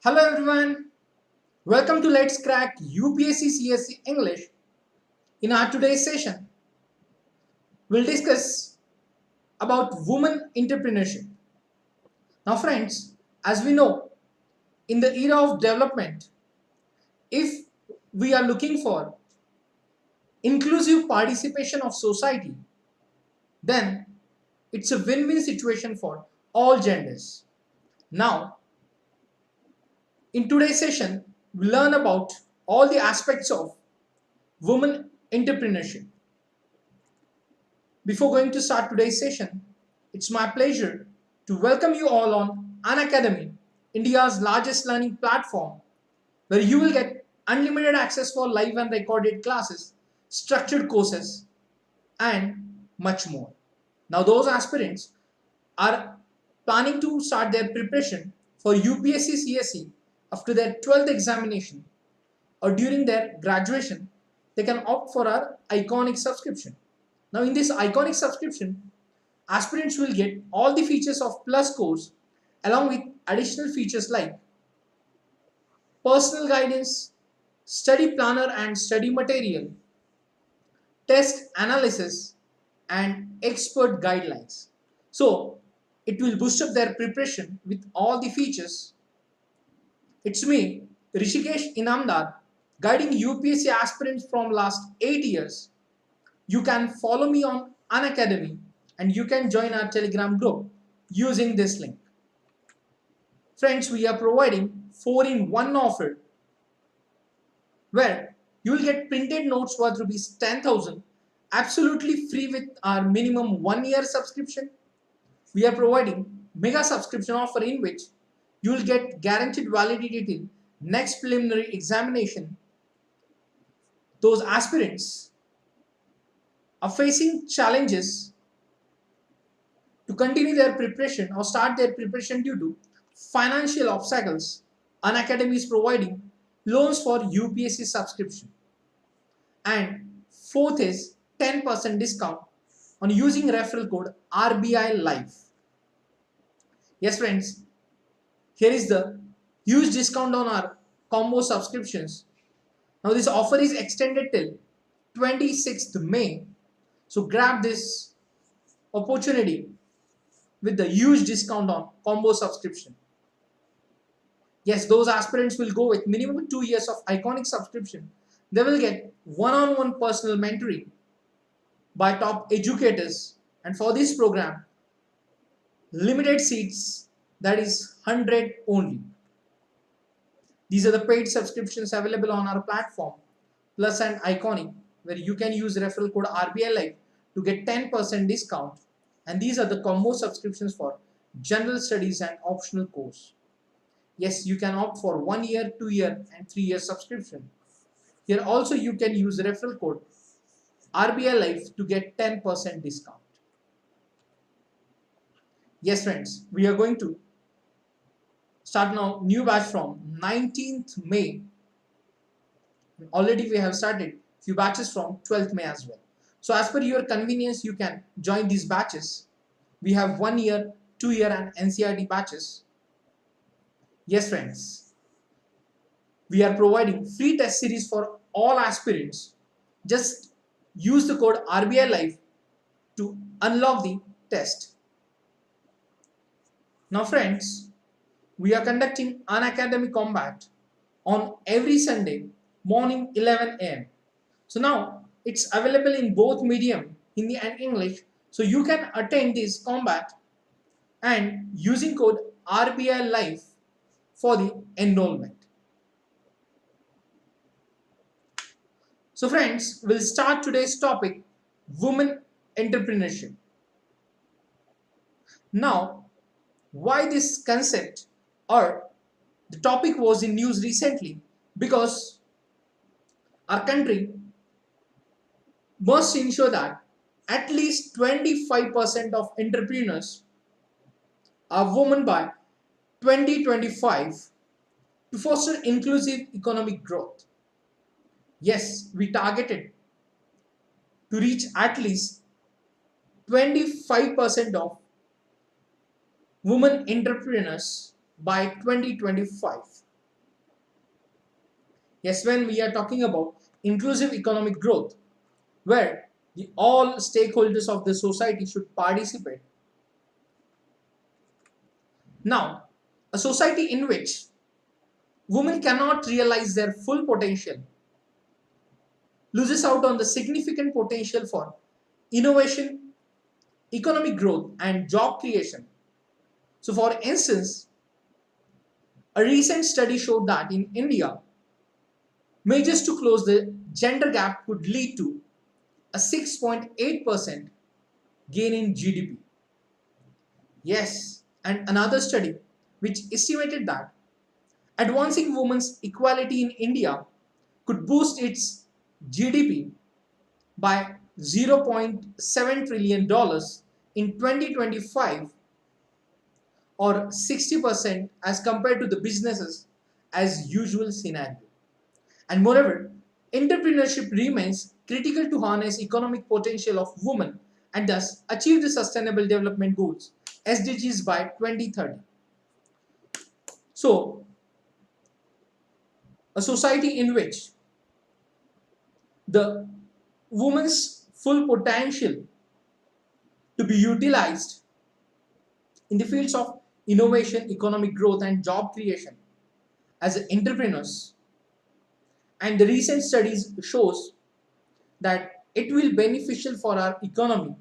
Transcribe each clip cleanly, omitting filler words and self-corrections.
Hello everyone, welcome to Let's Crack UPSC CSE English. In our today's session, we'll discuss about women entrepreneurship. Now friends, as we know, in the era of development, if we are looking for inclusive participation of society, then it's a win-win situation for all genders. Now, in today's session, we'll learn about all the aspects of women entrepreneurship. Before going to start today's session, it's my pleasure to welcome you all on Unacademy, India's largest learning platform, where you will get unlimited access for live and recorded classes, structured courses, and much more. Now, those aspirants are planning to start their preparation for UPSC CSE after their 12th examination or during their graduation. They can opt for our iconic subscription. Now in this iconic subscription, aspirants will get all the features of Plus course along with additional features like personal guidance, study planner and study material, test analysis and expert guidelines. So it will boost up their preparation with all the features. It's me, Rushikesh Inamdar, guiding UPSC aspirants from last 8 years. You can follow me on Unacademy and you can join our Telegram group using this link. Friends, we are providing 4-in-1 offer where you will get printed notes worth rupees 10,000 absolutely free with our minimum 1-year subscription. We are providing mega subscription offer in which you will get guaranteed validity till next preliminary examination. Those aspirants are facing challenges to continue their preparation or start their preparation due to financial obstacles. Unacademy is providing loans for UPSC subscription. And fourth is 10% discount on using referral code RBI Live. Yes friends, here is the huge discount on our combo subscriptions. Now this offer is extended till 26th May. So grab this opportunity with the huge discount on combo subscription. Yes, those aspirants will go with minimum 2 years of iconic subscription. They will get one-on-one personal mentoring by top educators. And for this program, limited seats, that is 100 only. These are the paid subscriptions available on our platform, Plus and Iconic, where you can use referral code RBI Live to get 10% discount. And these are the combo subscriptions for general studies and optional course. Yes, you can opt for 1 year, 2 year and 3 year subscription. Here also you can use referral code RBI Live to get 10% discount. Yes friends, we are going to start now new batch from 19th May. Already we have started few batches from 12th May as well. So as per your convenience, you can join these batches. We have 1 year, 2 year and NCRT batches. Yes friends, we are providing free test series for all aspirants. Just use the code RBI Live to unlock the test. Now friends, we are conducting Unacademy Combat on every Sunday morning 11 AM. So now it's available in both medium, Hindi and English. So you can attend this combat and using code RBI Live for the enrollment. So friends, we'll start today's topic, women entrepreneurship. Now, why this concept or the topic was in news recently? Because our country must ensure that at least 25% of entrepreneurs are women by 2025 to foster inclusive economic growth. Yes, we targeted to reach at least 25% of women entrepreneurs by 2025. Yes, when we are talking about inclusive economic growth, where all stakeholders of the society should participate. Now, a society in which women cannot realize their full potential loses out on the significant potential for innovation, economic growth, and job creation. So, for instance, a recent study showed that in India, measures to close the gender gap could lead to a 6.8% gain in GDP. Yes, and another study which estimated that advancing women's equality in India could boost its GDP by $0.7 trillion in 2025, or 60% as compared to the businesses as usual scenario. And moreover, entrepreneurship remains critical to harness economic potential of women and thus achieve the Sustainable Development Goals SDGs by 2030. So, a society in which the woman's full potential to be utilized in the fields of innovation, economic growth, and job creation as entrepreneurs. And the recent studies shows that it will beneficial for our economy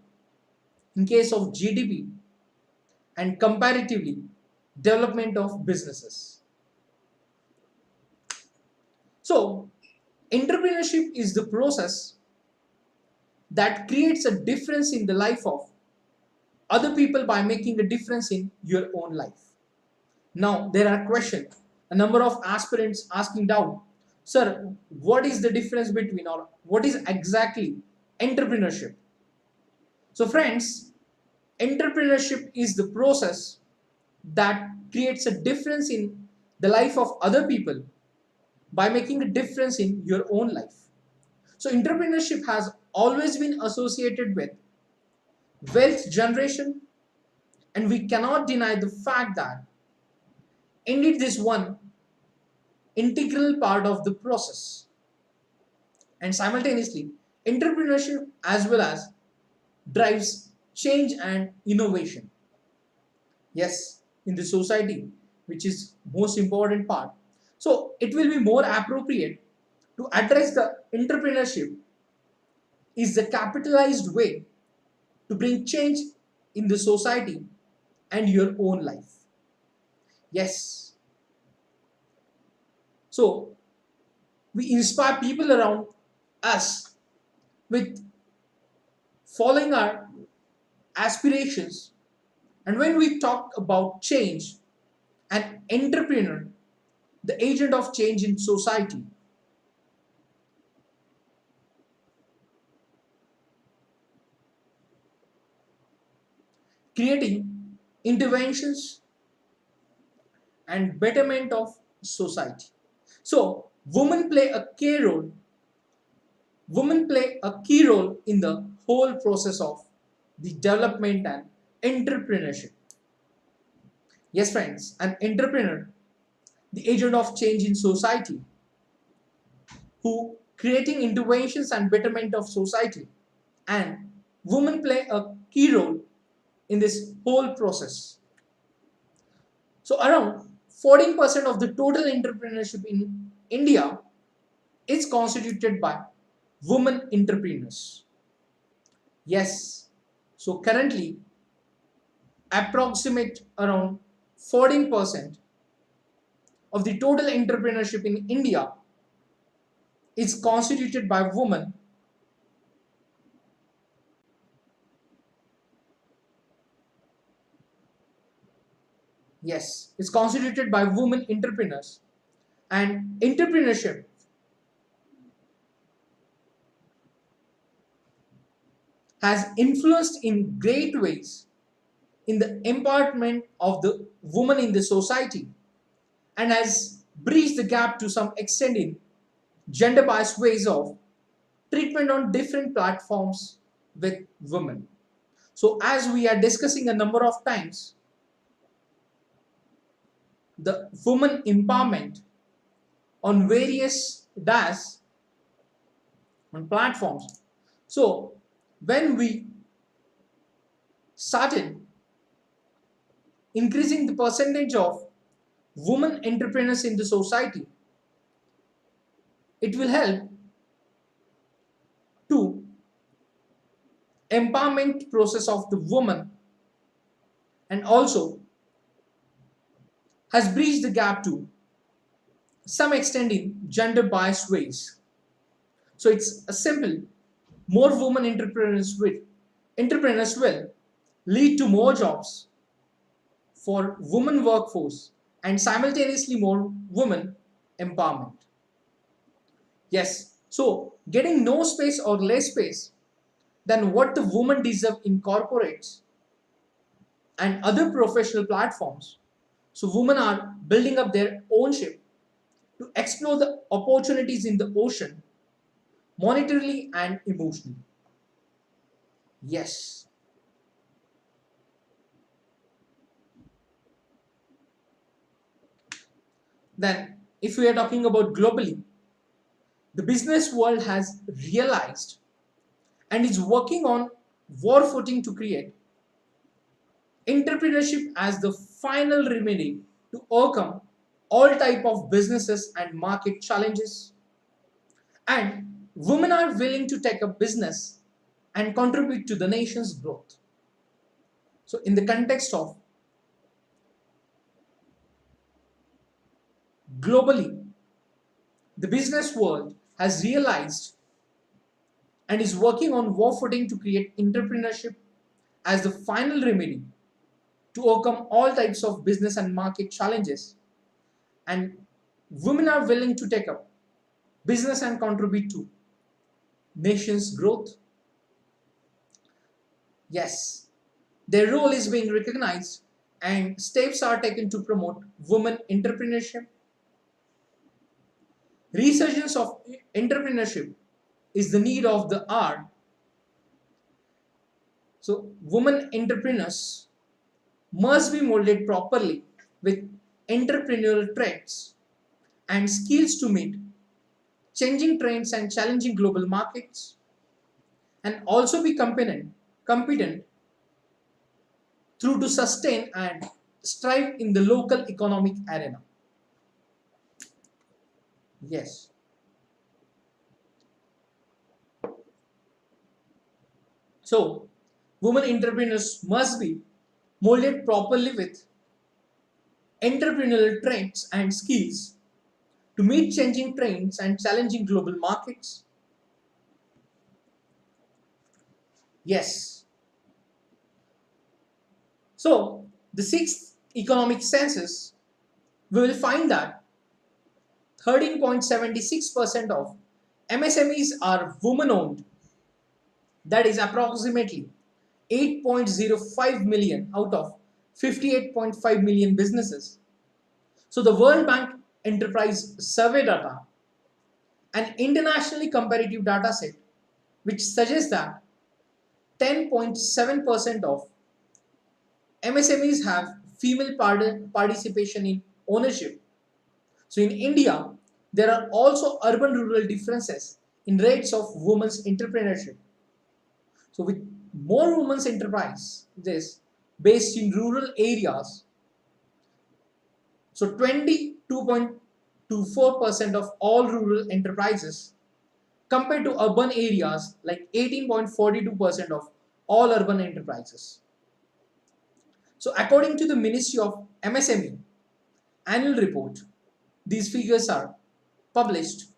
in case of GDP and comparatively development of businesses. So, entrepreneurship is the process that creates a difference in the life of other people by making a difference in your own life. Now, there are questions. A number of aspirants asking down, sir, what is the difference between, or what is exactly entrepreneurship? So, friends, entrepreneurship is the process that creates a difference in the life of other people by making a difference in your own life. So, entrepreneurship has always been associated with wealth generation, and we cannot deny the fact that indeed this one integral part of the process. And simultaneously, entrepreneurship as well as drives change and innovation. Yes, in the society, which is most important part. So it will be more appropriate to address the entrepreneurship is the capitalized way to bring change in the society and your own life. Yes. So we inspire people around us with following our aspirations. And when we talk about change, an entrepreneur, the agent of change in society, creating interventions and betterment of society. So, women play a key role in the whole process of the development and entrepreneurship. Yes, friends, an entrepreneur, the agent of change in society, who creating interventions and betterment of society, and women play a key role in this whole process. So around 14% of the total entrepreneurship in India is constituted by women entrepreneurs. Yes, so currently approximate around 14% of the total entrepreneurship in India is constituted by women. Yes, it's constituted by women entrepreneurs, and entrepreneurship has influenced in great ways in the empowerment of the woman in the society and has bridged the gap to some extent in gender biased ways of treatment on different platforms with women. So, as we are discussing a number of times, the woman empowerment on various does on platforms. So when we started increasing the percentage of women entrepreneurs in the society, it will help to empowerment process of the woman, and also has breached the gap to some extent in gender biased ways. So it's a simple, more women entrepreneurs will lead to more jobs for women workforce and simultaneously more women empowerment. Yes, so getting no space or less space than what the women deserve in corporates and other professional platforms. So women are building up their own ship to explore the opportunities in the ocean monetarily and emotionally. Yes. Then, if we are talking about globally, the business world has realized and is working on war footing to create entrepreneurship as the final remedy to overcome all type of businesses and market challenges. And women are willing to take up business and contribute to the nation's growth. So in the context of globally, the business world has realized and is working on war footing to create entrepreneurship as the final remedy to overcome all types of business and market challenges. And women are willing to take up business and contribute to nation's growth. Yes, their role is being recognized and steps are taken to promote women entrepreneurship. Resurgence of entrepreneurship is the need of the hour. So women entrepreneurs must be molded properly with entrepreneurial traits and skills to meet changing trends and challenging global markets, and also be competent through to sustain and strive in the local economic arena. Yes. So, women entrepreneurs must be molded properly with entrepreneurial traits and skills to meet changing trends and challenging global markets. Yes. So, the sixth economic census, we will find that 13.76% of MSMEs are women owned. That is approximately 8.05 million out of 58.5 million businesses. So the World Bank Enterprise Survey data, an internationally comparative data set, which suggests that 10.7% of MSMEs have female participation in ownership. So in India, there are also urban-rural differences in rates of women's entrepreneurship. So with more women's enterprises based in rural areas, so 22.24% of all rural enterprises compared to urban areas like 18.42% of all urban enterprises. So according to the Ministry of MSME annual report, these figures are published.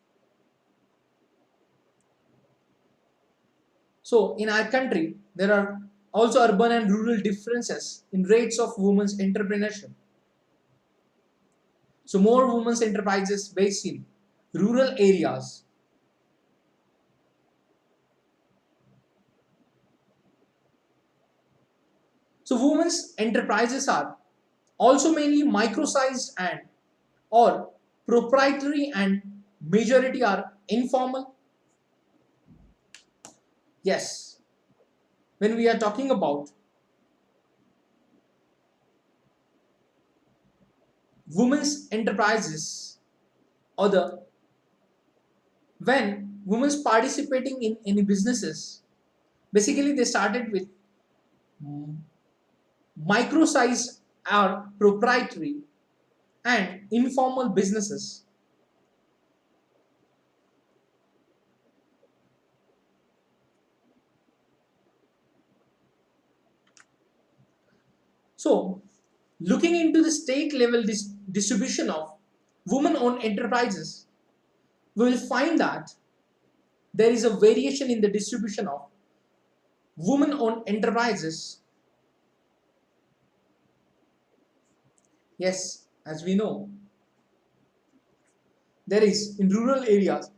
So in our country, there are also urban and rural differences in rates of women's entrepreneurship. So more women's enterprises based in rural areas. So women's enterprises are also mainly micro-sized and or proprietary, and majority are informal. Yes, when we are talking about women's enterprises or the When women participating in any businesses, basically they started with micro-sized or proprietary and informal businesses. So, looking into the state level distribution of women-owned enterprises, we will find that there is a variation in the distribution of women-owned enterprises. Yes, as we know, there is in rural areas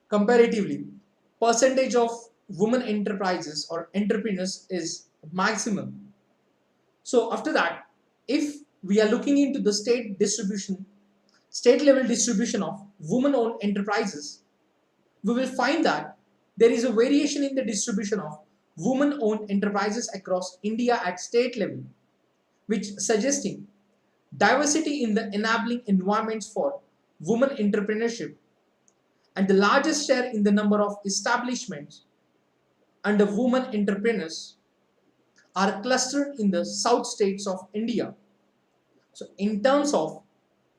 comparatively percentage of women enterprises or entrepreneurs is maximum. So after that, if we are looking into the state level distribution of women owned enterprises, we will find that there is a variation in the distribution of women owned enterprises across India at state level, which suggesting diversity in the enabling environments for women entrepreneurship, and the largest share in the number of establishments under women entrepreneurs are clustered in the south states of India. So, in terms of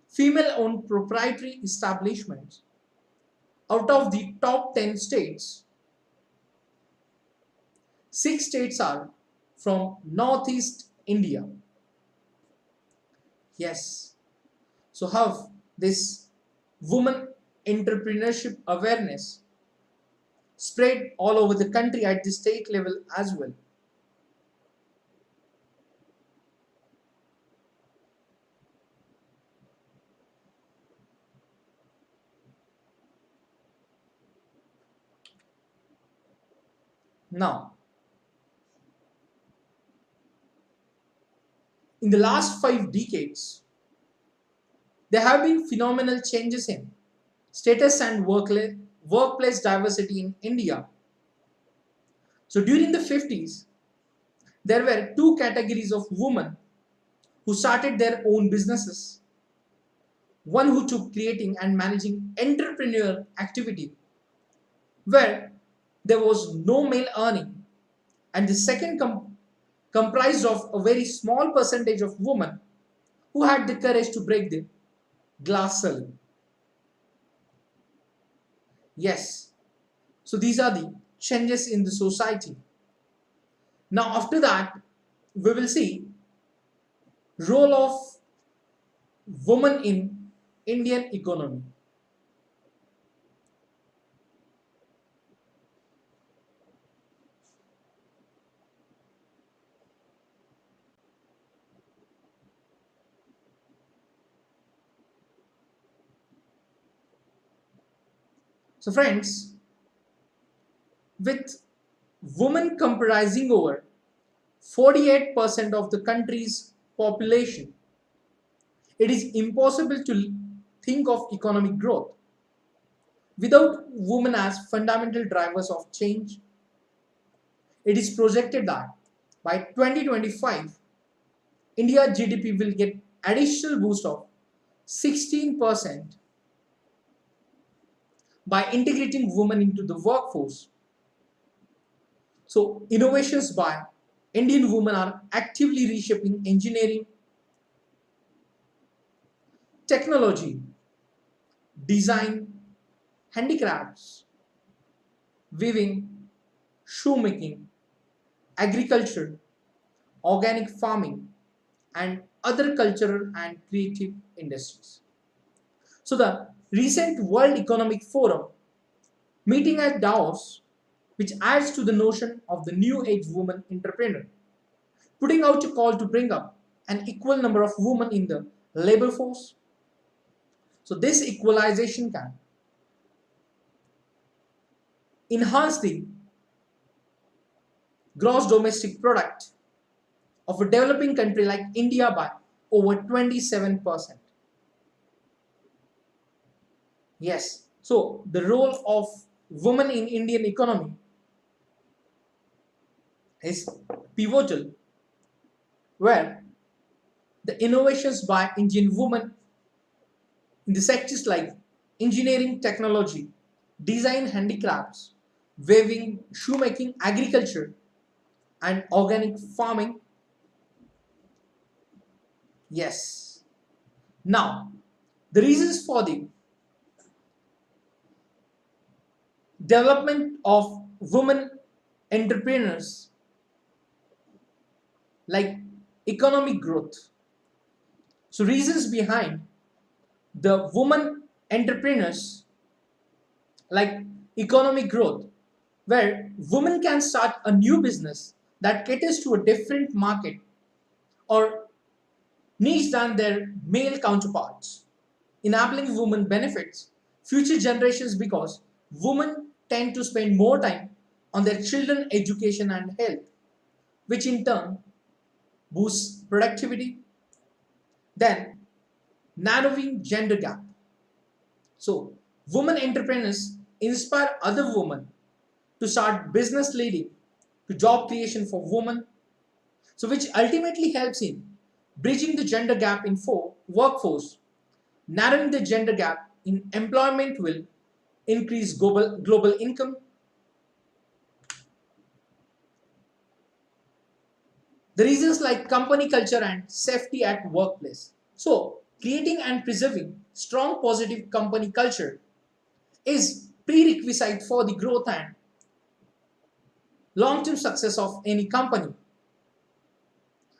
female owned proprietary establishments, out of the top 10 states, 6 states are from northeast India. Yes. So, have this women entrepreneurship awareness spread all over the country at the state level as well. Now, in the last 5 decades, there have been phenomenal changes in status and workplace diversity in India. So during the 50s, there were two categories of women who started their own businesses. One who took creating and managing entrepreneurial activity where there was no male earning, and the second comprised of a very small percentage of women who had the courage to break the glass ceiling. Yes, so these are the changes in the society. Now after that, we will see role of women in Indian economy. So friends, with women comprising over 48% of the country's population, it is impossible to think of economic growth without women as fundamental drivers of change. It is projected that by 2025, India GDP will get additional boost of 16% by integrating women into the workforce. So innovations by Indian women are actively reshaping engineering, technology, design, handicrafts, weaving, shoemaking, agriculture, organic farming, and other cultural and creative industries. So the recent World Economic Forum meeting at Davos, which adds to the notion of the new age woman entrepreneur, putting out a call to bring up an equal number of women in the labor force. So this equalization can enhance the gross domestic product of a developing country like India by over 27%. Yes, so the role of women in Indian economy is pivotal, where the innovations by Indian women in the sectors like engineering, technology, design handicrafts, weaving, shoemaking, agriculture, and organic farming. Yes. Now, the reasons for the development of women entrepreneurs, like economic growth. So, reasons behind the women entrepreneurs, like economic growth, where women can start a new business that caters to a different market or niche than their male counterparts. Enabling women benefits future generations because women tend to spend more time on their children education and health, which in turn boosts productivity. Then, narrowing gender gap. So, women entrepreneurs inspire other women to start business, leading to job creation for women, so which ultimately helps in bridging the gender gap in workforce. Narrowing the gender gap in employment will increase global income. The reasons like company culture and safety at workplace. So, creating and preserving strong positive company culture is prerequisite for the growth and long-term success of any company.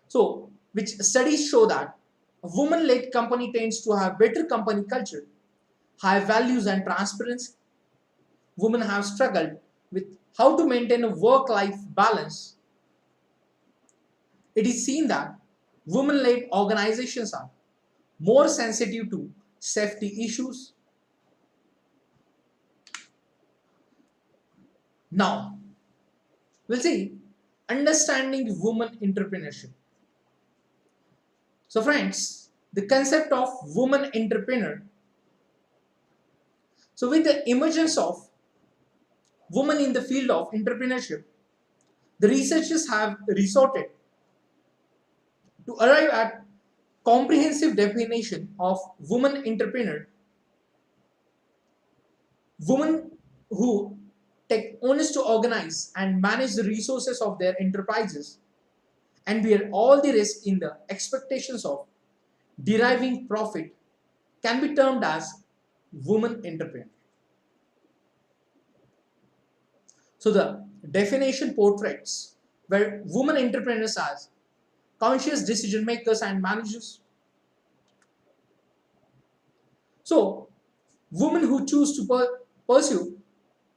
So, which studies show that a woman-led company tends to have better company culture, high values and transparency. Women have struggled with how to maintain a work-life balance. It is seen that women-led organizations are more sensitive to safety issues. Now, we'll see understanding women entrepreneurship. So, friends, the concept of woman entrepreneur. So, with the emergence of women in the field of entrepreneurship, the researchers have resorted to arrive at comprehensive definition of woman entrepreneur. Women who take onus to organize and manage the resources of their enterprises and bear all the risk in the expectations of deriving profit can be termed as woman entrepreneur. So the definition portrays where women entrepreneurs as conscious decision makers and managers. So women who choose to pursue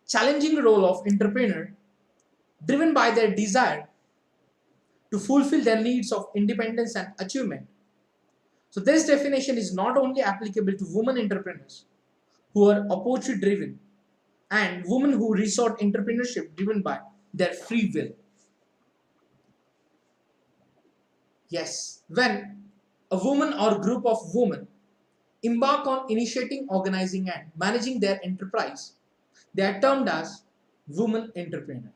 challenging role of entrepreneur driven by their desire to fulfill their needs of independence and achievement. So this definition is not only applicable to women entrepreneurs who are opportunity driven and women who resort entrepreneurship driven by their free will. Yes, when a woman or group of women embark on initiating, organizing and managing their enterprise, they are termed as women entrepreneur.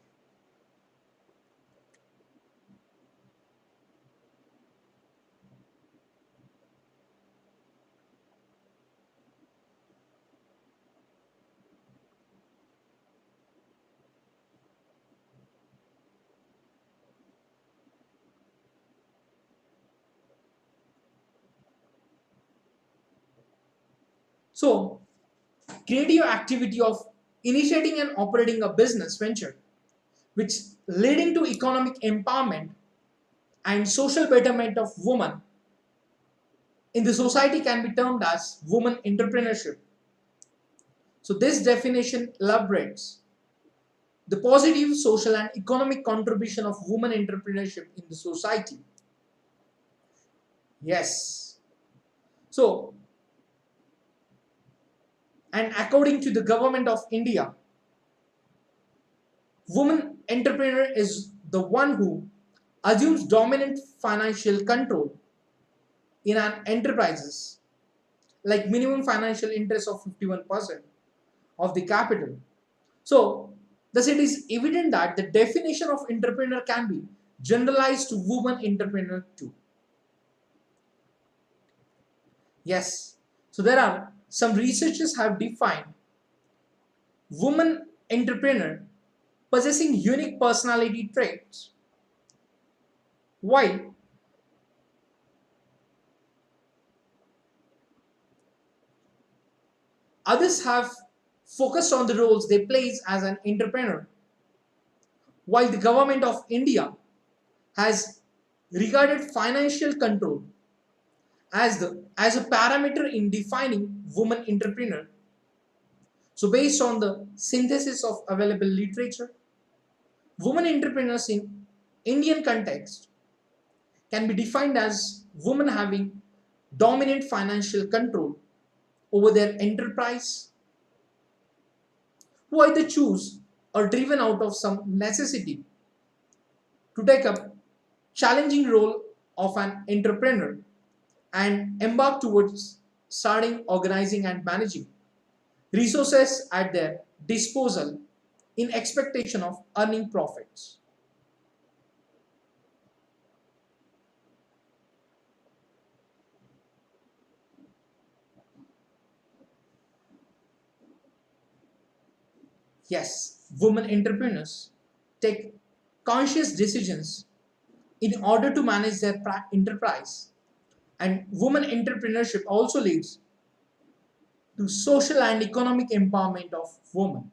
So, creative activity of initiating and operating a business venture, which leading to economic empowerment and social betterment of women in the society can be termed as women entrepreneurship. So this definition elaborates the positive social and economic contribution of women entrepreneurship in the society. Yes. So, and according to the government of India, woman entrepreneur is the one who assumes dominant financial control in an enterprises, like minimum financial interest of 51% of the capital. So thus it is evident that the definition of entrepreneur can be generalized to woman entrepreneur too. Yes. So there are some researchers have defined woman entrepreneur possessing unique personality traits, while others have focused on the roles they play as an entrepreneur. While the government of India has regarded financial control as a parameter in defining woman entrepreneur. So based on the synthesis of available literature, women entrepreneurs in Indian context can be defined as women having dominant financial control over their enterprise, who either choose or driven out of some necessity to take up challenging role of an entrepreneur and embark towards starting, organizing and managing resources at their disposal in expectation of earning profits. Yes, women entrepreneurs take conscious decisions in order to manage their enterprise, and women entrepreneurship also leads to social and economic empowerment of women.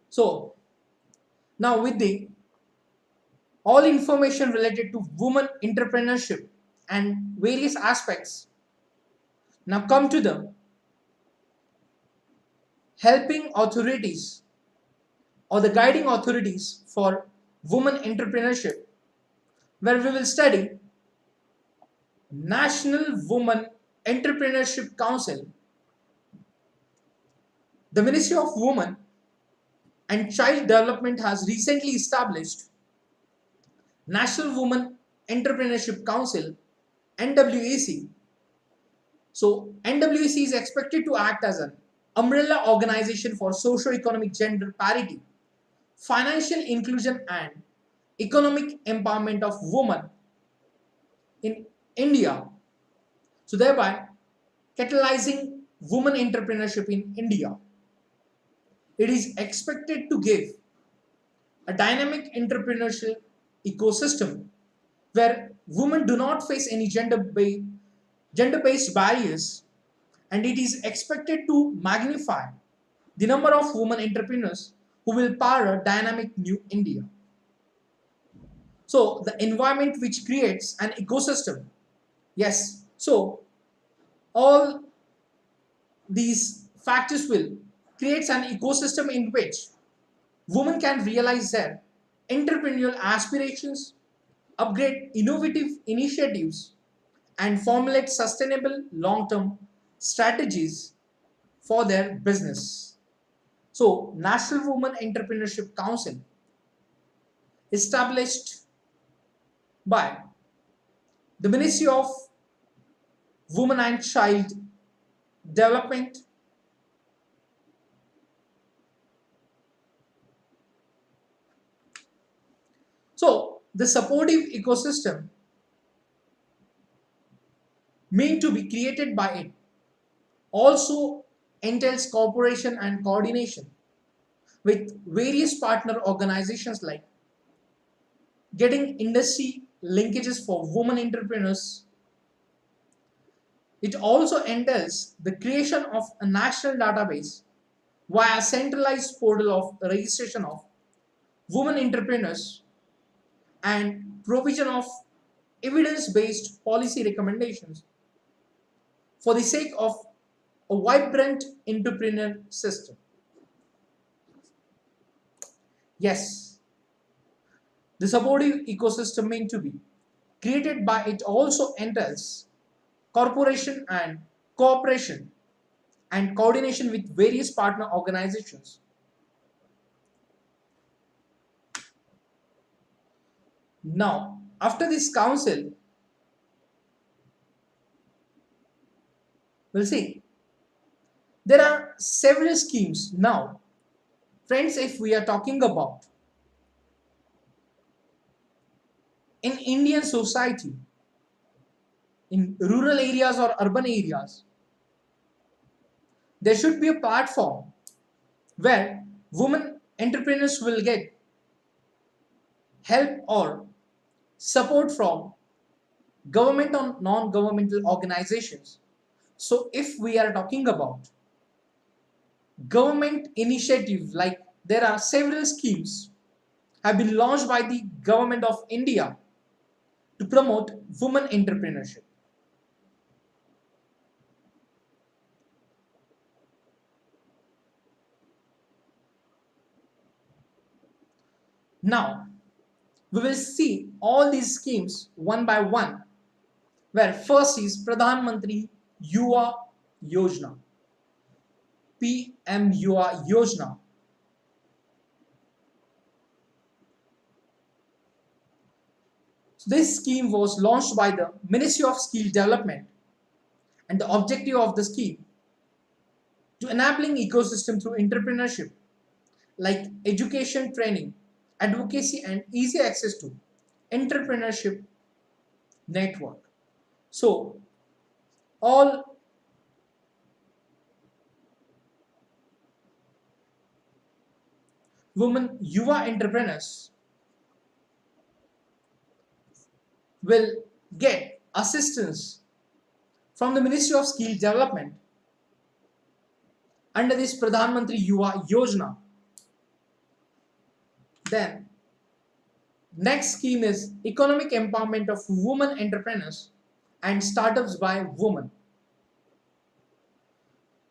So now with the all information related to women entrepreneurship and various aspects, now come to the helping authorities or the guiding authorities for women entrepreneurship, where we will study National Women Entrepreneurship Council. The Ministry of Women and Child Development has recently established National Women Entrepreneurship Council, NWAC. So NWAC is expected to act as an umbrella organization for socio-economic gender parity, financial inclusion and economic empowerment of women in India. So thereby catalyzing women entrepreneurship in India. It is expected to give a dynamic entrepreneurial ecosystem where women do not face any gender-based barriers, and it is expected to magnify the number of women entrepreneurs who will power a dynamic new India. So the environment which creates an ecosystem. Yes, so all these factors will create an ecosystem in which women can realize their entrepreneurial aspirations, upgrade innovative initiatives, and formulate sustainable long-term strategies for their business. So, National Women Entrepreneurship Council, established by the Ministry of Women and Child Development, so the supportive ecosystem meant to be created by it also entails cooperation and coordination with various partner organizations, like getting industry linkages for women entrepreneurs. It also entails the creation of a national database via centralized portal of registration of women entrepreneurs and provision of evidence-based policy recommendations for the sake of a vibrant entrepreneur system. Yes, the supportive ecosystem meant to be created by it also entails cooperation and cooperation and coordination with various partner organizations. Now, after this council, we'll see there are several schemes. Now, friends, if we are talking about in Indian society, in rural areas or urban areas, there should be a platform where women entrepreneurs will get help or support from government or non-governmental organizations. So if we are talking about government initiative, like there are several schemes have been launched by the government of India to promote women entrepreneurship. Now, we will see all these schemes one by one, where first is Pradhanmantri Yuva Yojana, PM Yuva Yojana. So this scheme was launched by the Ministry of Skill Development, and the objective of the scheme to enabling ecosystem through entrepreneurship like education, training, advocacy, and easy access to entrepreneurship network. So all women Yuva entrepreneurs will get assistance from the Ministry of Skill Development under this Pradhanmantri Yuva Yojana. Then next scheme is economic empowerment of women entrepreneurs and startups by women.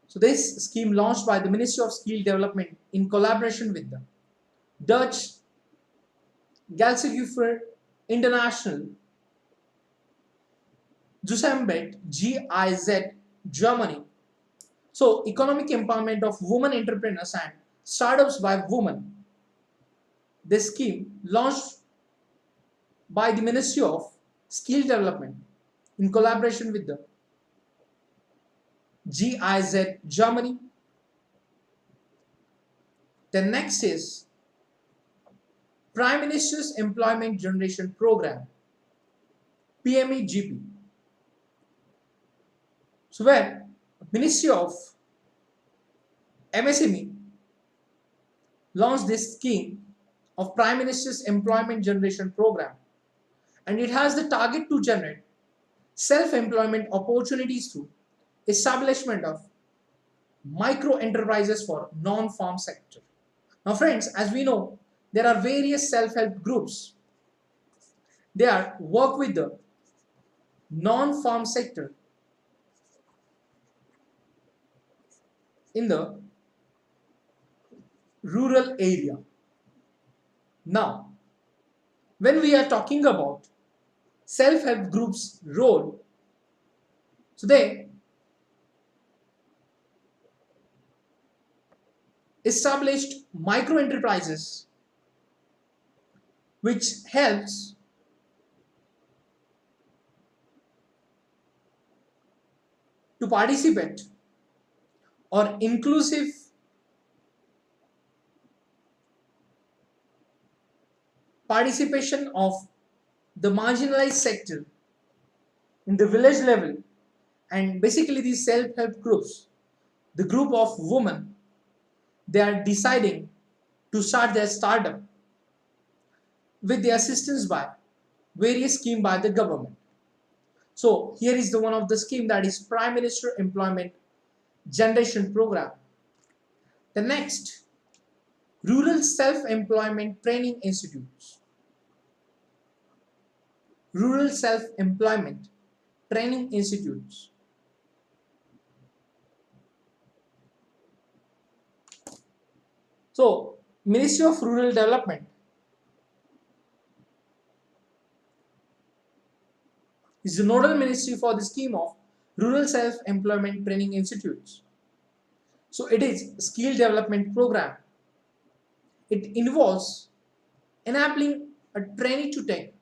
So this scheme launched by the Ministry of Skill Development in collaboration with the Dutch Galseguffer International, Zusammenarbeit GIZ, Germany. So economic empowerment of women entrepreneurs and startups by women. This scheme launched by the Ministry of Skill Development in collaboration with the GIZ, Germany. The next is Prime Minister's Employment Generation Program, PMEGP. So where Ministry of MSME launched this scheme of Prime Minister's Employment Generation Program, and it has the target to generate self-employment opportunities through establishment of micro enterprises for non-farm sector. Now friends, as we know, there are various self-help groups. They are work with the non-farm sector in the rural area. Now, when we are talking about self-help groups' role, so they established micro enterprises which helps to participate or inclusive participation of the marginalized sector in the village level. And basically these self-help groups, the group of women, they are deciding to start their startup with the assistance by various schemes by the government. So here is the one of the scheme, that is Prime Minister Employment Generation Program. The next, Rural Self-Employment Training Institutes. Rural Self-Employment Training Institutes. So, Ministry of Rural Development is the nodal ministry for the scheme of Rural Self-Employment Training Institutes. So, it is a skill development program. It involves enabling a trainee to take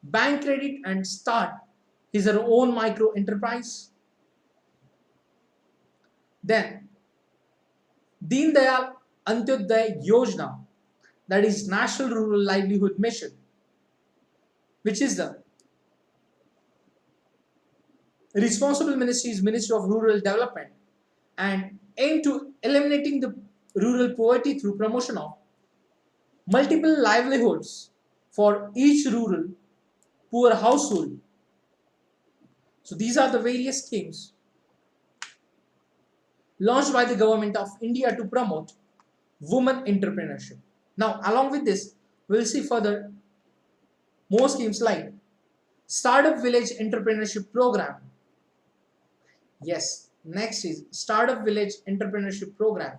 bank credit and start his or her own micro enterprise. Then, Deen Dayal Antyodaya Yojana, that is National Rural Livelihood Mission, which is the responsible ministry is Ministry of Rural Development, and aim to eliminating the rural poverty through promotion of multiple livelihoods for each rural poor household. So these are the various schemes launched by the government of India to promote women entrepreneurship. Now, along with this, we'll see further more schemes like Startup Village Entrepreneurship Program. Yes, next is Startup Village Entrepreneurship Program,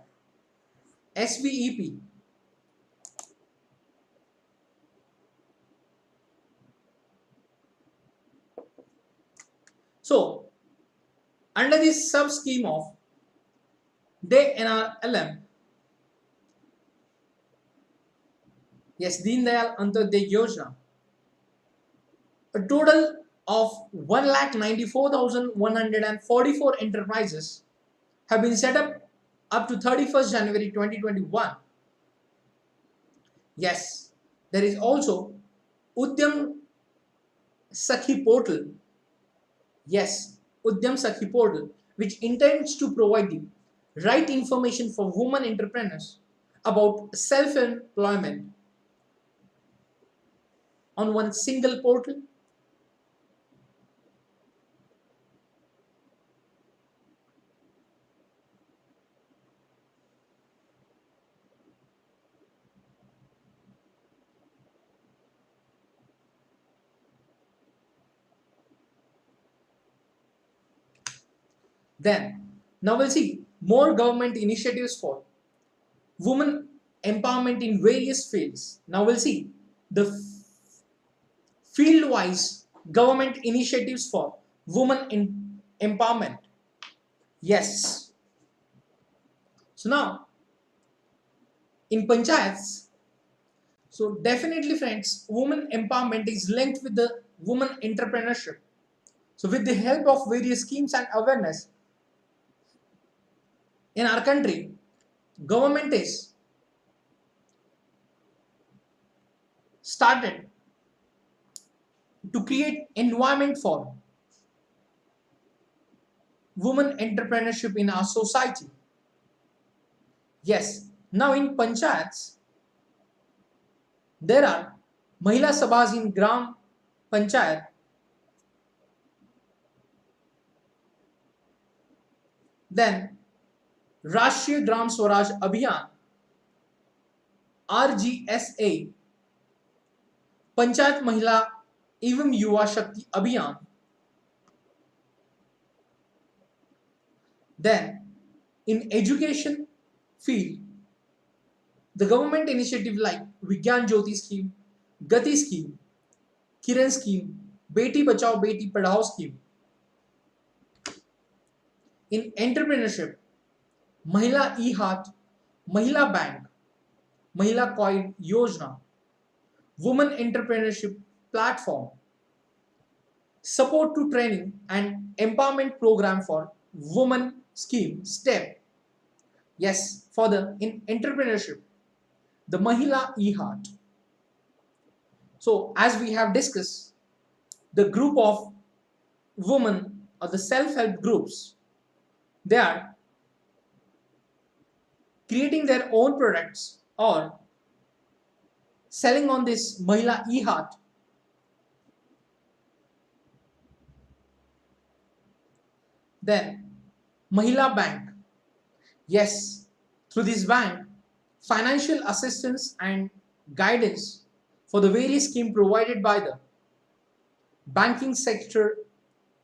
SVEP. So, under this sub scheme of DNRLM, yes, Deen Dayal Antyodaya Yojana, a total of 1,94,144 enterprises have been set up to 31st January 2021. Yes, there is also Udyam Sakhi portal. Yes, Udyam Sakhi portal, which intends to provide the right information for women entrepreneurs about self-employment on one single portal. Then, now we'll see more government initiatives for women empowerment in various fields. Now we'll see the field-wise government initiatives for women empowerment. Yes. So now, in panchayats, so definitely friends, women empowerment is linked with the women entrepreneurship. So with the help of various schemes and awareness, in our country, government is started to create environment for women entrepreneurship in our society. Yes, now in panchayats, there are Mahila Sabhas in Gram Panchayat, then Rashtriya Gram Swaraj Abhiyan, RGSA, Panchayat Mahila एवं युवा शक्ति अभियान. Then in education field, the government initiative like Vigyan Jyoti scheme, Gati scheme, Kiran scheme, Beti Bachao Beti Padhao scheme. In entrepreneurship, Mahila E-Hath, Mahila Bank, Mahila Coin Yojana, Women Entrepreneurship Platform, Support to Training and Empowerment Program for Women Scheme STEP. Yes, for the in entrepreneurship, the Mahila E-Hath. So as we have discussed, the group of women or the self-help groups, they are creating their own products or selling on this Mahila E-Hath. Then Mahila Bank. Yes, through this bank, financial assistance and guidance for the various schemes provided by the banking sector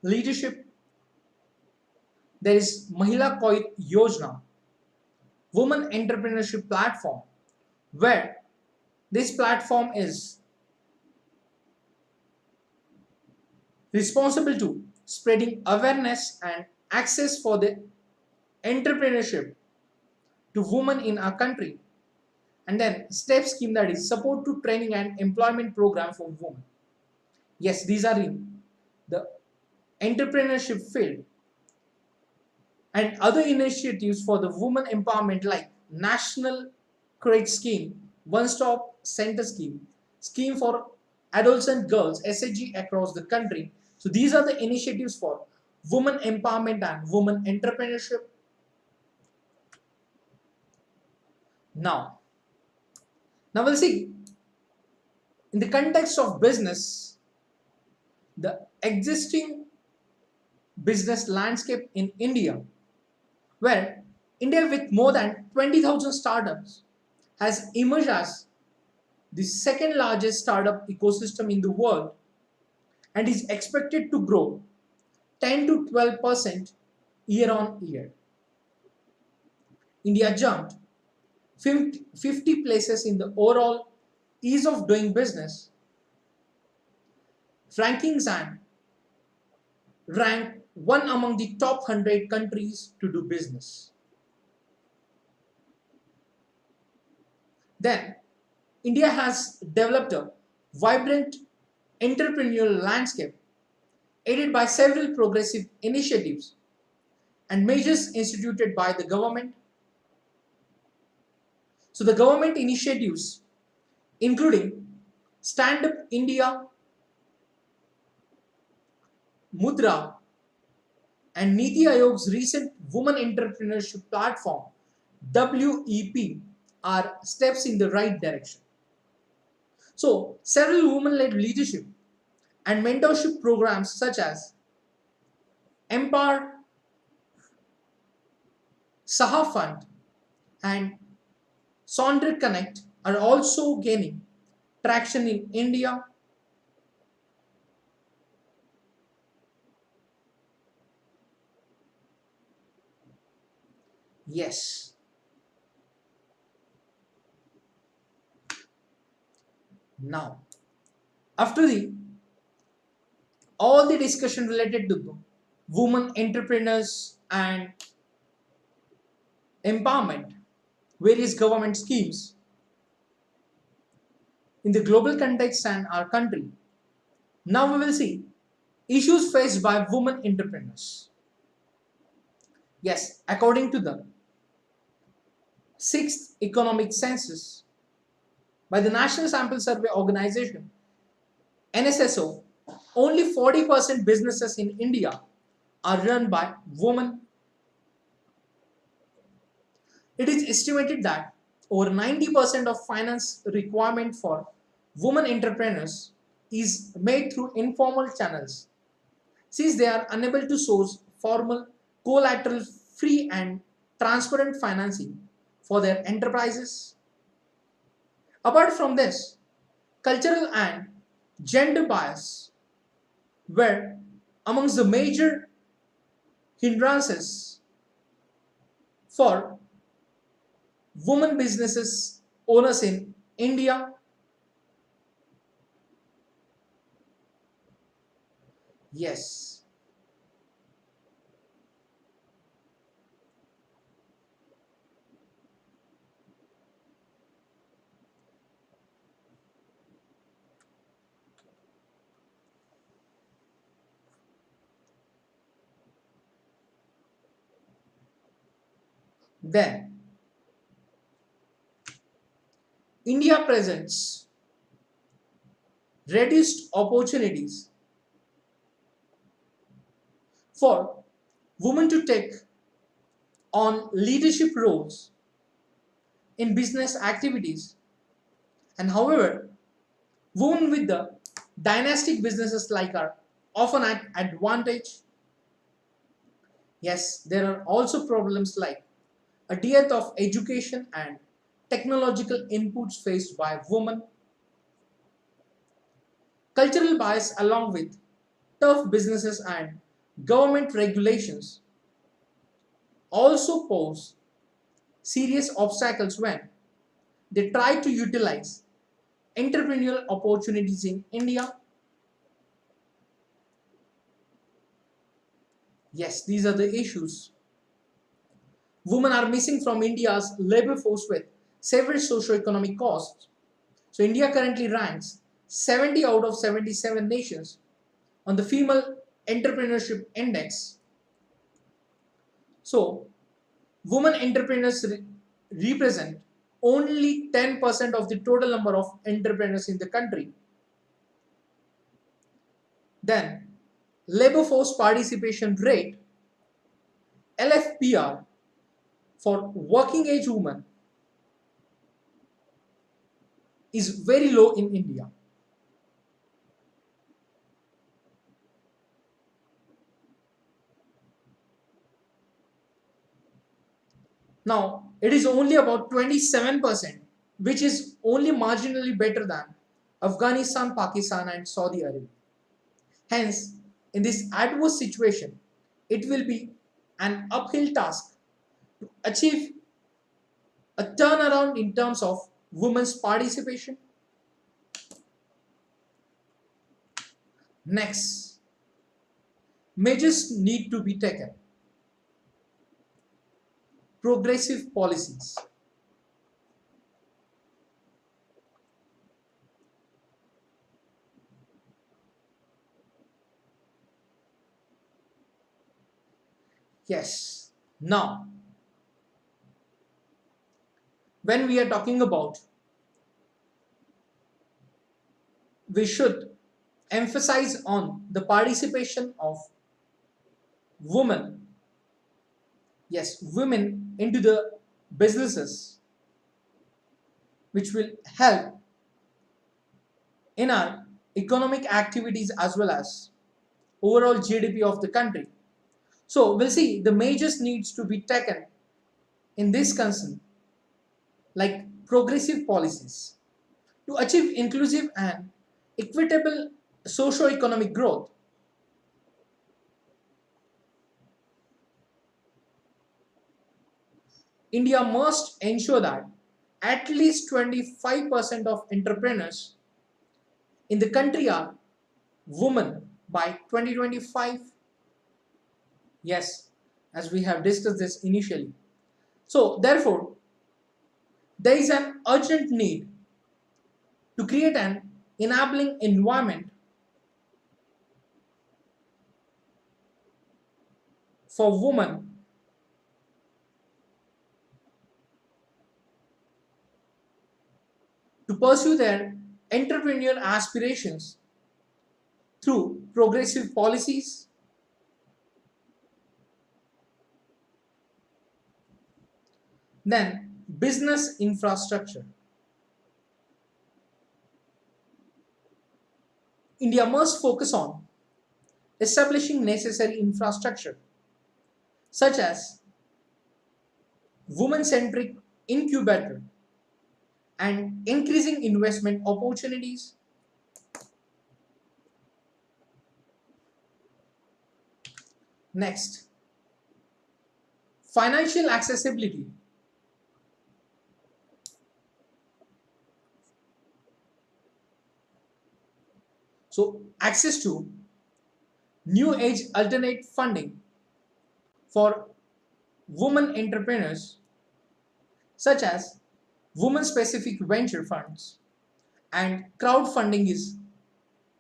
leadership. There is Mahila Coin Yojana, Women Entrepreneurship Platform, where this platform is responsible to spreading awareness and access for the entrepreneurship to women in our country. And then STEP scheme, that is support to training and employment program for women. Yes, these are in the entrepreneurship field. And other initiatives for the women empowerment like National Credit Scheme, One Stop Center Scheme, Scheme for adolescent girls SHG across the country. So these are the initiatives for women empowerment and women entrepreneurship. Now, now we'll see in the context of business, the existing business landscape in India, where India with more than 20,000 startups has emerged as the second largest startup ecosystem in the world and is expected to grow 10 to 12% year on year. India jumped 50 places in the overall ease of doing business rankings and ranked one among the top 100 countries to do business. Then, India has developed a vibrant entrepreneurial landscape aided by several progressive initiatives and measures instituted by the government. So the government initiatives including Stand Up India, Mudra and Niti Aayog's recent Women Entrepreneurship platform WEP are steps in the right direction. So several women-led leadership and mentorship programs such as Empower, Saha Fund and Sonder Connect are also gaining traction in India. Yes. Now, after all the discussion related to women entrepreneurs and empowerment, various government schemes in the global context and our country, now we will see issues faced by women entrepreneurs. Yes, according to the 6th Economic Census by the National Sample Survey Organization, NSSO, only 40% businesses in India are run by women. It is estimated that over 90% of finance requirement for women entrepreneurs is made through informal channels, since they are unable to source formal, collateral free and transparent financing for their enterprises. Apart from this, cultural and gender bias were amongst the major hindrances for women businesses owners in India. Yes. Then, India presents reduced opportunities for women to take on leadership roles in business activities, and however, women with the dynastic businesses like are often at advantage. Yes, there are also problems like a dearth of education and technological inputs faced by women, cultural bias along with tough businesses and government regulations also pose serious obstacles when they try to utilize entrepreneurial opportunities in India. Yes, these are the issues. Women are missing from India's labor force with severe socio-economic costs. So India currently ranks 70 out of 77 nations on the Female Entrepreneurship Index. So women entrepreneurs represent only 10% of the total number of entrepreneurs in the country. Then labor force participation rate LFPR for working age women is very low in India. Now, it is only about 27%, which is only marginally better than Afghanistan, Pakistan, and Saudi Arabia. Hence, in this adverse situation, it will be an uphill task to achieve a turnaround in terms of women's participation. Next, measures need to be taken. Progressive policies. Yes. Now, when we are talking about, we should emphasize on the participation of women, yes, women into the businesses, which will help in our economic activities as well as overall GDP of the country. So we'll see the measures needs to be taken in this concern, like progressive policies to achieve inclusive and equitable socio-economic growth. India must ensure that at least 25% of entrepreneurs in the country are women by 2025. Yes, as we have discussed this initially. So, therefore, there is an urgent need to create an enabling environment for women to pursue their entrepreneurial aspirations through progressive policies. Then, business infrastructure. India must focus on establishing necessary infrastructure such as women-centric incubator and increasing investment opportunities. Next, financial accessibility. So, access to new age alternate funding for women entrepreneurs such as women specific venture funds and crowdfunding is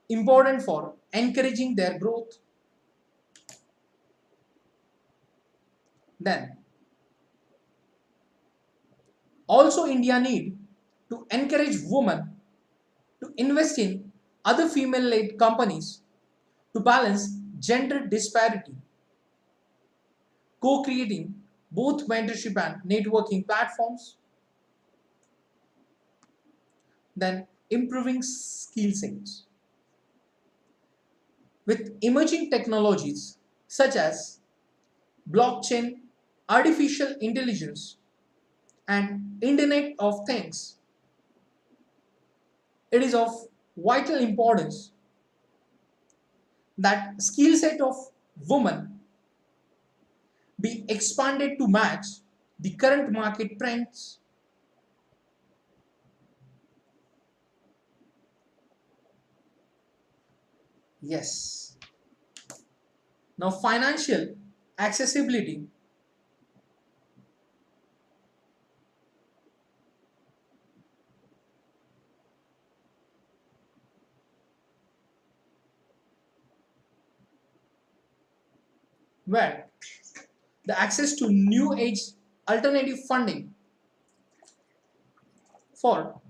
important for encouraging their growth. Then also India need to encourage women to invest in other female led companies to balance gender disparity, co-creating both mentorship and networking platforms. Then improving skill sets. With emerging technologies such as blockchain, artificial intelligence, and Internet of Things, it is of vital importance that skill set of women be expanded to match the current market trends. Yes. Now, financial accessibility. Where the access to new age alternative funding for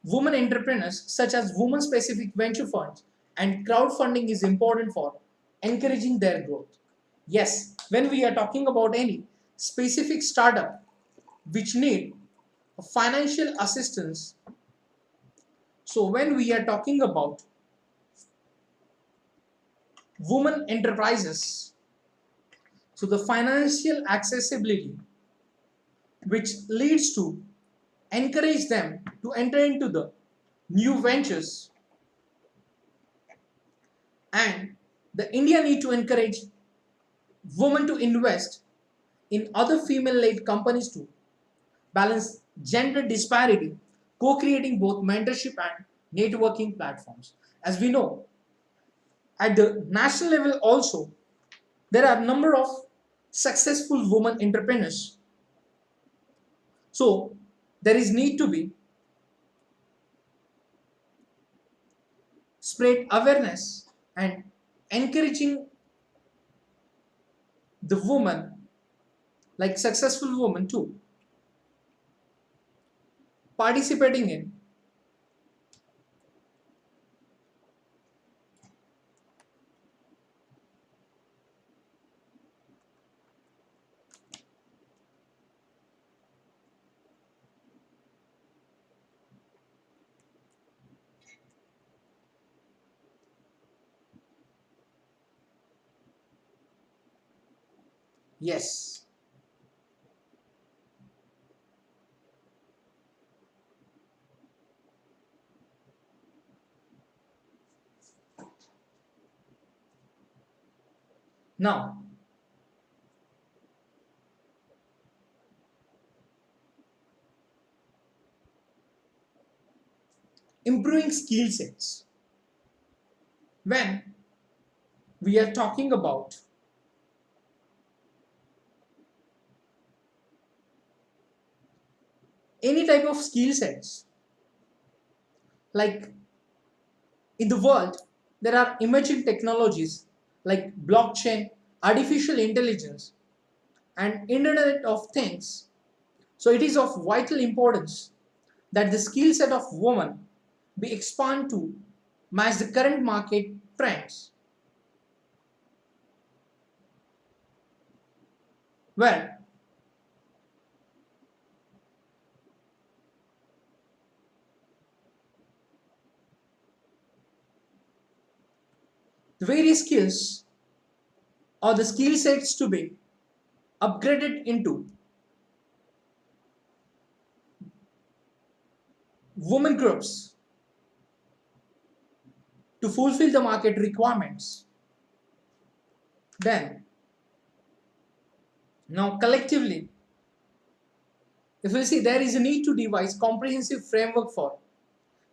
women entrepreneurs such as women specific venture funds and crowdfunding is important for encouraging their growth. Yes, when we are talking about any specific startup which need financial assistance, so when we are talking about women enterprises, so the financial accessibility which leads to encourage them to enter into the new ventures, and the India need to encourage women to invest in other female-led companies to balance gender disparity, co-creating both mentorship and networking platforms. As we know, at the national level also, there are a number of successful women entrepreneurs. So there is need to be spread awareness and encouraging the woman, like successful women too, participating in. Yes. Now, improving skill sets. When we are talking about any type of skill sets, like in the world, there are emerging technologies like blockchain, artificial intelligence, and Internet of Things. So it is of vital importance that the skill set of women be expanded to match the current market trends. Well, the various skills or the skill sets to be upgraded into women groups to fulfill the market requirements. Then, now collectively, if we see, there is a need to devise comprehensive framework for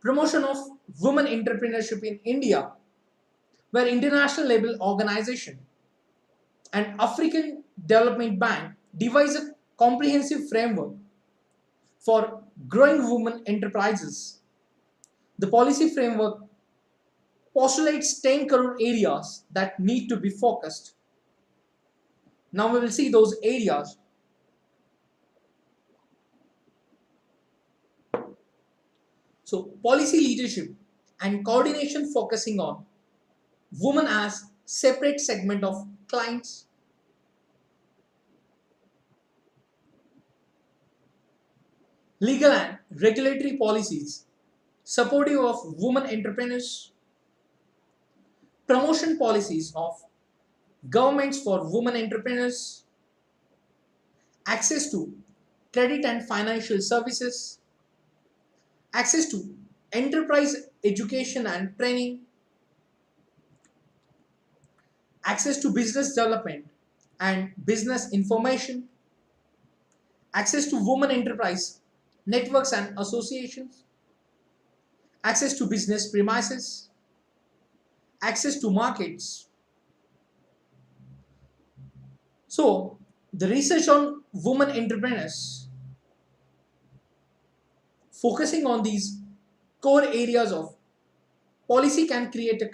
promotion of women entrepreneurship in India, where international label organization and African Development Bank devise a comprehensive framework for growing women enterprises. The policy framework postulates 10 crore areas that need to be focused. Now we will see those areas. So policy leadership and coordination focusing on women as separate segment of clients, legal and regulatory policies supportive of women entrepreneurs, promotion policies of governments for women entrepreneurs, access to credit and financial services, access to enterprise education and training, access to business development and business information, access to women enterprise networks and associations, access to business premises, access to markets. So, the research on women entrepreneurs focusing on these core areas of policy can create a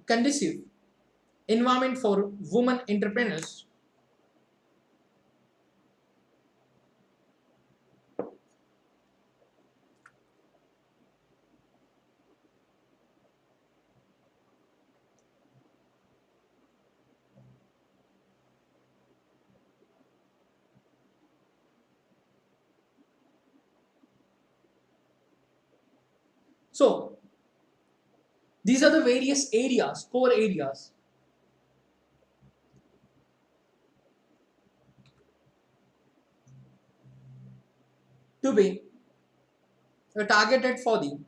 conducive environment for women entrepreneurs. So these are the various areas, core areas to be targeted for the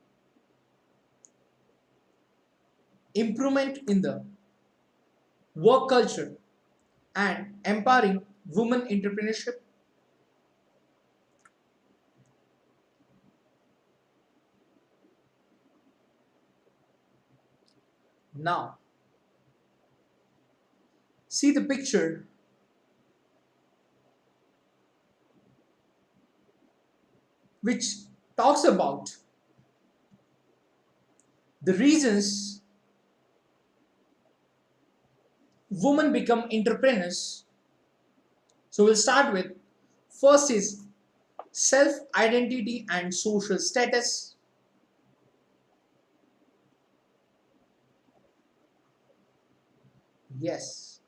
improvement in the work culture and empowering women entrepreneurship. Now, see the picture which talks about the reasons women become entrepreneurs. So we'll start with first is self identity and social status. Yes,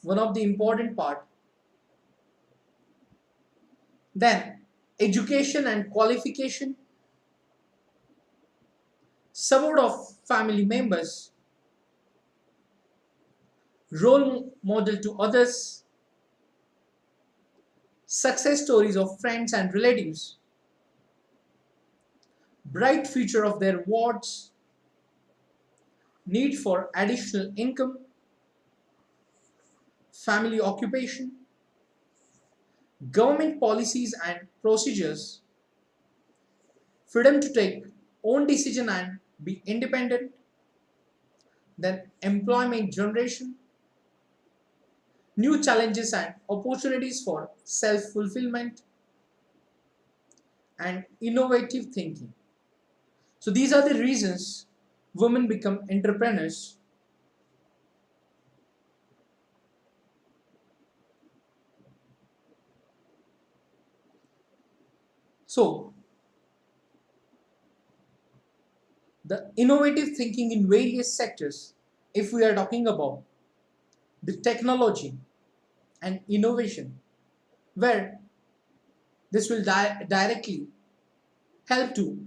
one of the important part. Then education and qualification, support of family members, role model to others, success stories of friends and relatives, bright future of their wards, need for additional income, family occupation, government policies and procedures, freedom to take own decision and be independent, then employment generation, new challenges and opportunities for self-fulfillment, and innovative thinking. So these are the reasons women become entrepreneurs. So the innovative thinking in various sectors, if we are talking about the technology and innovation, where this will directly help to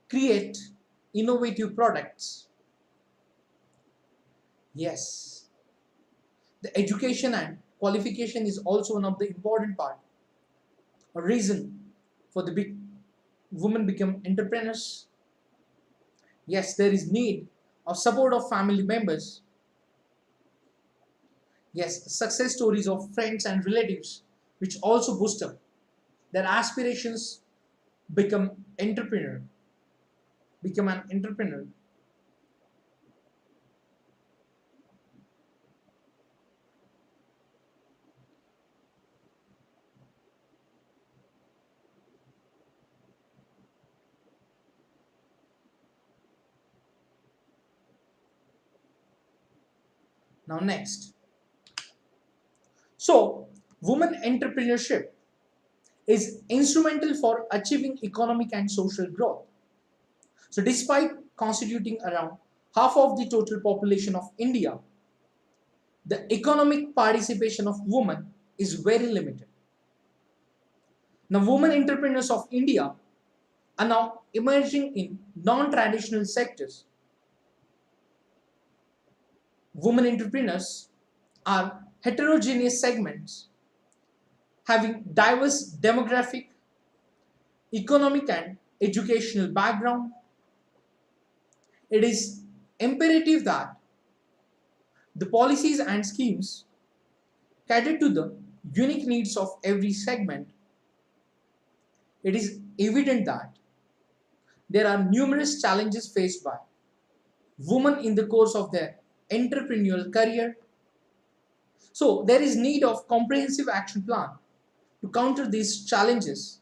create innovative products. Yes, the education and qualification is also one of the important part, a reason for the big women become entrepreneurs. Yes, there is need of support of family members. Yes, success stories of friends and relatives, which also boost up their aspirations, become entrepreneur, become an entrepreneur. Now next, so women entrepreneurship is instrumental for achieving economic and social growth. So despite constituting around half of the total population of India, the economic participation of women is very limited. Now, women entrepreneurs of India are now emerging in non-traditional sectors. Women entrepreneurs are heterogeneous segments having diverse demographic, economic and educational background. It is imperative that the policies and schemes cater to the unique needs of every segment. It is evident that there are numerous challenges faced by women in the course of their entrepreneurial career. So there is need of comprehensive action plan to counter these challenges.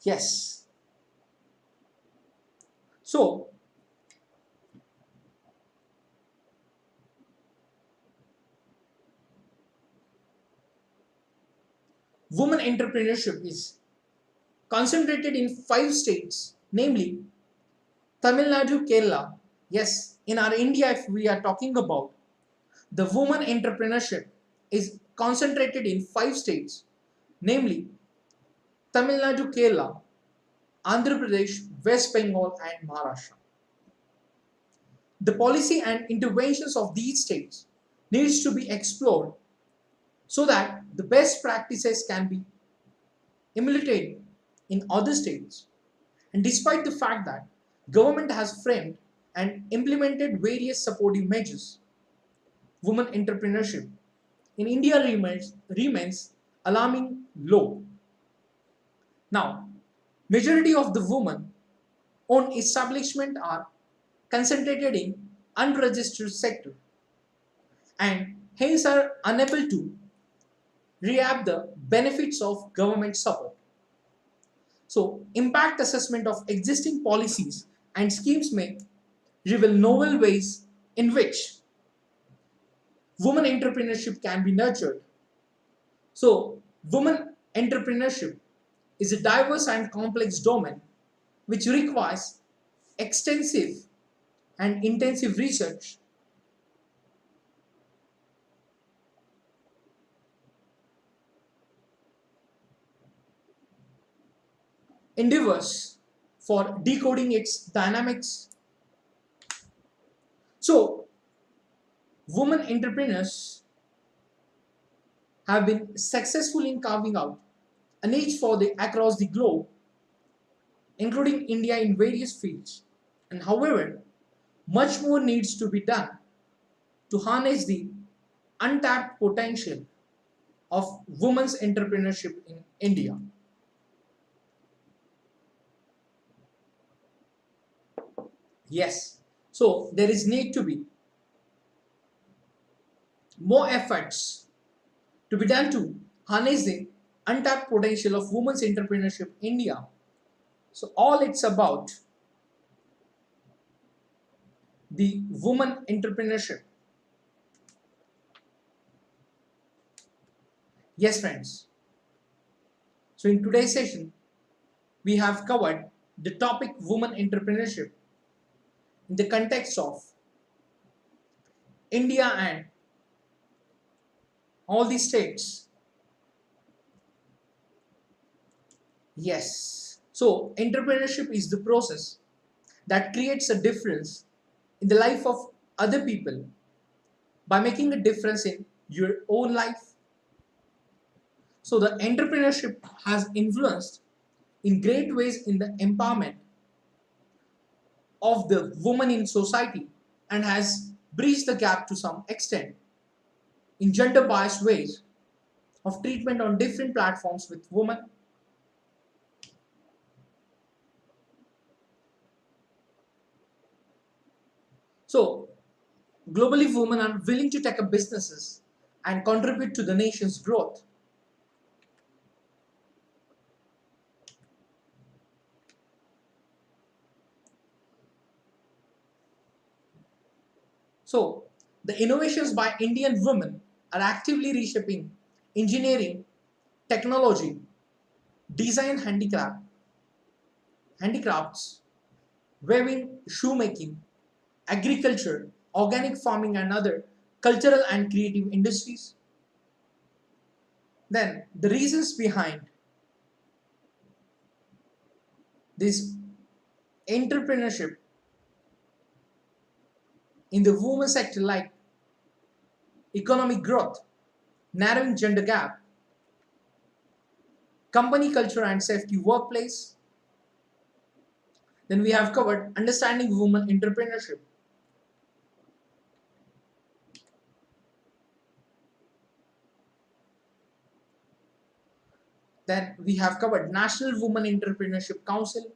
Yes. So women entrepreneurship is concentrated in 5 states, namely Tamil Nadu, Kerala. Yes, in our India, if we are talking about The women entrepreneurship is concentrated in 5 states, namely Tamil Nadu, Kerala, Andhra Pradesh, West Bengal, and Maharashtra. The policy and interventions of these states needs to be explored so that the best practices can be emulated in other states. And despite the fact that government has framed and implemented various supportive measures, women entrepreneurship in India remains alarming low. Now, majority of the women owned establishments are concentrated in unregistered sector and hence are unable to reap the benefits of government support. So, impact assessment of existing policies and schemes may reveal novel ways in which women entrepreneurship can be nurtured. So, women entrepreneurship is a diverse and complex domain which requires extensive and intensive research, endeavors for decoding its dynamics. So, women entrepreneurs have been successful in carving out a niche for the across the globe, including India in various fields. And however, much more needs to be done to harness the untapped potential of women's entrepreneurship in India. Yes, so there is need to be more efforts to be done to harness the untapped potential of women's entrepreneurship in India. So all it's about the woman entrepreneurship. Yes, friends. So in today's session, we have covered the topic woman entrepreneurship in the context of India and all the states. Yes. So entrepreneurship is the process that creates a difference in the life of other people by making a difference in your own life. So the entrepreneurship has influenced in great ways in the empowerment of the woman in society and has breached the gap to some extent in gender biased ways of treatment on different platforms with women. So globally women are willing to take up businesses and contribute to the nation's growth. So the innovations by Indian women are actively reshaping engineering, technology, design handicrafts, weaving, shoemaking, agriculture, organic farming and other cultural and creative industries. Then the reasons behind this entrepreneurship in the women sector like economic growth, narrowing gender gap, company culture and safety workplace. Then we have covered understanding women entrepreneurship. Then we have covered National Women Entrepreneurship Council.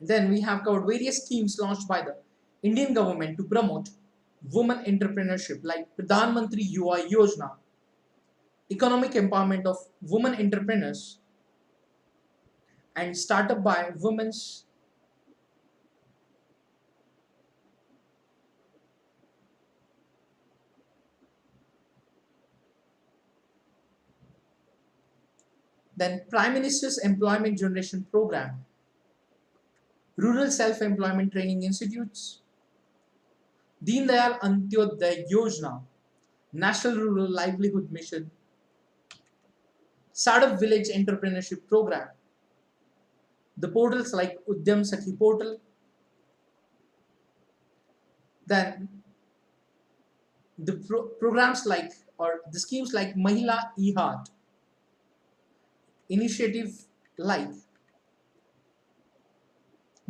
Then we have covered various schemes launched by the Indian government to promote women entrepreneurship like Pradhanmantri Yojana, economic empowerment of women entrepreneurs, and startup by women's. Then Prime Minister's Employment Generation Program, Rural Self-Employment Training Institutes, Deen Dayal Antyodaya Yojana, National Rural Livelihood Mission, Startup Village Entrepreneurship Program, the portals like Udyam Sakhi portal, then the programs like or the schemes like Mahila E-Heart, initiative like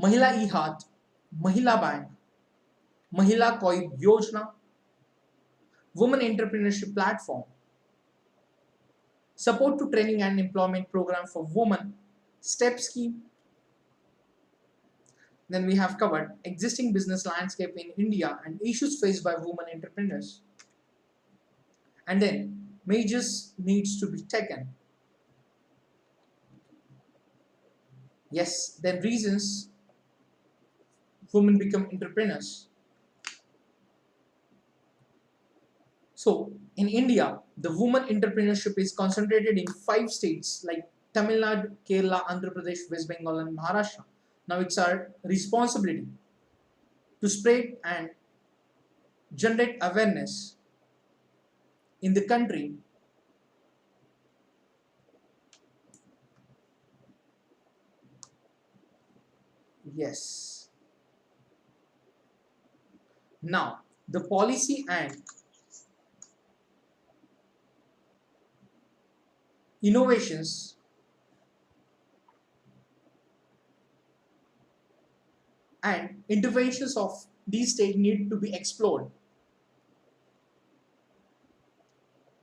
Mahila E-Heart, Mahila Bank, Mahila Koi Yojana, Women Entrepreneurship Platform, Support to Training and Employment Program for Women, STEP Scheme. Then we have covered existing business landscape in India and issues faced by women entrepreneurs. And then measures needs to be taken. Yes, then reasons women become entrepreneurs. So in India, the women entrepreneurship is concentrated in 5 states like Tamil Nadu, Kerala, Andhra Pradesh, West Bengal, and Maharashtra. Now it's our responsibility to spread and generate awareness in the country. Yes. Now the policy and innovations and interventions of these states need to be explored.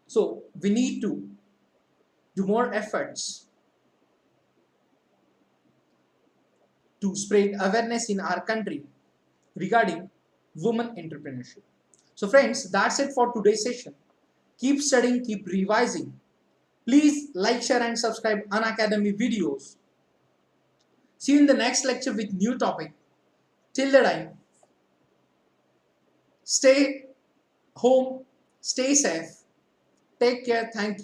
So we need to do more efforts to spread awareness in our country regarding women entrepreneurship. So friends, that's it for today's session. Keep studying, keep revising. Please like, share and subscribe Unacademy videos. See you in the next lecture with new topic. Till the time, stay home, stay safe, take care, thank you.